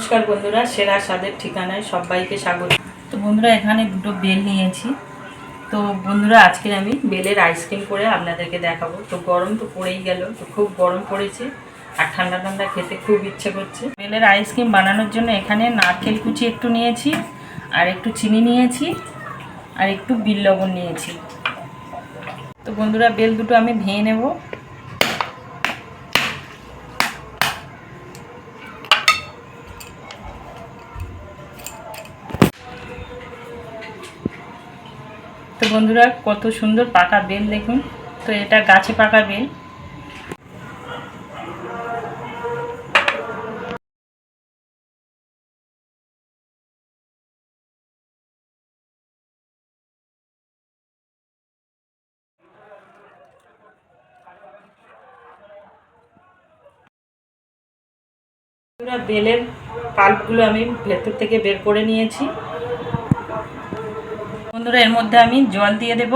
নমস্কার বন্ধুরা, সেরা স্বাদের ঠিকানায় সবাইকে স্বাগত। তো বন্ধুরা, এখানে দুটো বেল নিয়েছি। তো বন্ধুরা, আজকে আমি বেলের আইসক্রিম করে আপনাদেরকে দেখাবো। তো গরম তো পড়েই গেল, তো খুব গরম পড়েছে আর ঠান্ডা ঠান্ডা খেতে খুব ইচ্ছে করছে। বেলের আইসক্রিম বানানোর জন্য এখানে নারকেল কুচি একটু নিয়েছি, আর একটু চিনি নিয়েছি, আর একটু বিট লবণ নিয়েছি। তো বন্ধুরা, বেল দুটো আমি ভেঙে নেব। তো বন্ধুরা, কত সুন্দর পাকা বেল দেখুন। তো এটা গাছে পাকা বেল। বেলের পাল্পগুলো আমি ভেতর থেকে বের করে নিয়েছি। বন্ধুরা, এর মধ্যে আমি জল দিয়ে দেব।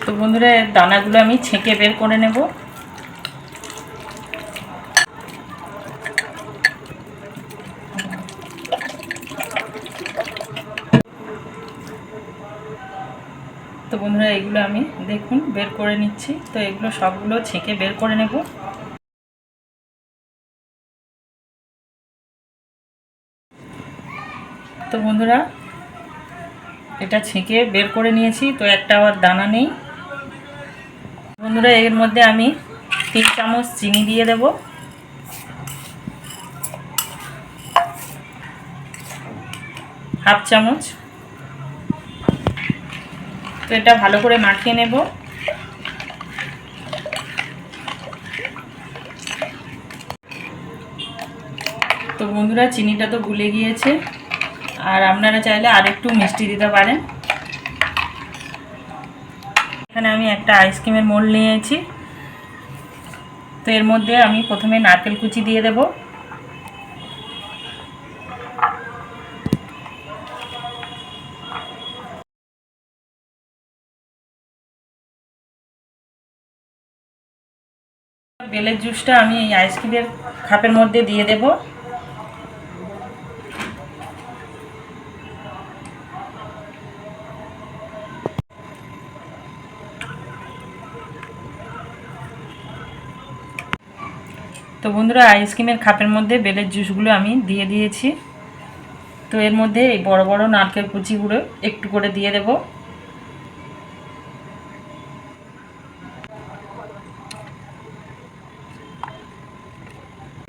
তো বন্ধুরা, দানাগুলো আমি ছেঁকে বের করে নেব। তো বন্ধুরা, এগুলো আমি দেখুন বের করে নিচ্ছি। তো এগুলো সবগুলো ছেঁকে বের করে নেব। তো বন্ধুরা, এটা ছেঁকে বের করে নিয়েছি। তো একটা আর দানা নেই। বন্ধুরা, এর মধ্যে আমি 3 চামচ চিনি দিয়ে দেব। হাফ চামচ। তো এটা ভালো করে মাখিয়ে নেব। তো বন্ধুরা, চিনিটা তো গুলে গিয়েছে, আর আপনারা চাইলে আরেকটু মিষ্টি দিতে পারেন। এখানে আমি একটা আইসক্রিমের মোল্ড নিয়েছি। তো এর মধ্যে আমি প্রথমে নারকেল কুচি দিয়ে দেব। বেলের জুসটা আমি এই আইসক্রিমের কাপের মধ্যে দিয়ে দেব। তো বন্ধুরা, আইসক্রিমের কাপের মধ্যে বেলের জুসগুলো আমি দিয়ে দিয়েছি। তো এর মধ্যে এই বড় বড় নারকেল কুচিগুলো একটু করে দিয়ে দেব।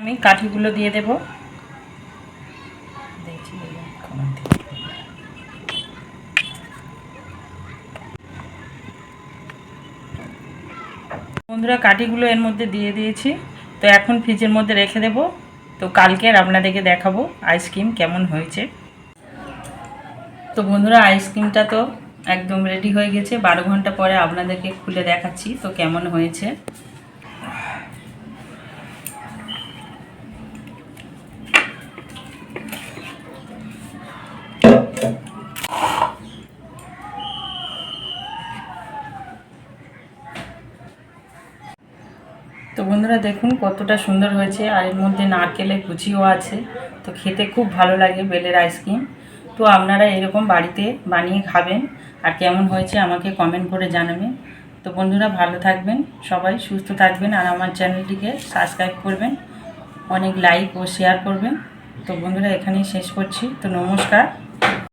আমি কাঠিগুলো দিয়ে দেব। বন্ধুরা, কাঠিগুলো এর মধ্যে দিয়ে দিয়েছি। তো এখন ফ্রিজের মধ্যে রেখে দেব। তো কালকে আপনাদেরকে দেখাবো আইসক্রিম কেমন হয়েছে। তো বন্ধুরা, আইসক্রিমটা তো একদম রেডি হয়ে গেছে। 12 ঘন্টা পরে আপনাদেরকে খুলে দেখাচ্ছি তো কেমন হয়েছে। তো বন্ধুরা, দেখুন কতটা সুন্দর হয়েছে, আর এর মধ্যে নারকেলের কুচিও আছে। তো খেতে খুব ভালো লাগে বেলের আইসক্রিম। তো আপনারা এরকম বাড়িতে বানিয়ে খাবেন, আর কেমন হয়েছে আমাকে কমেন্ট করে জানাবেন। তো বন্ধুরা, ভালো থাকবেন, সবাই সুস্থ থাকবেন, আর আমার চ্যানেলটিকে সাবস্ক্রাইব করবেন, অনেক লাইক ও শেয়ার করবেন। তো বন্ধুরা, এখানেই শেষ করছি। তো নমস্কার।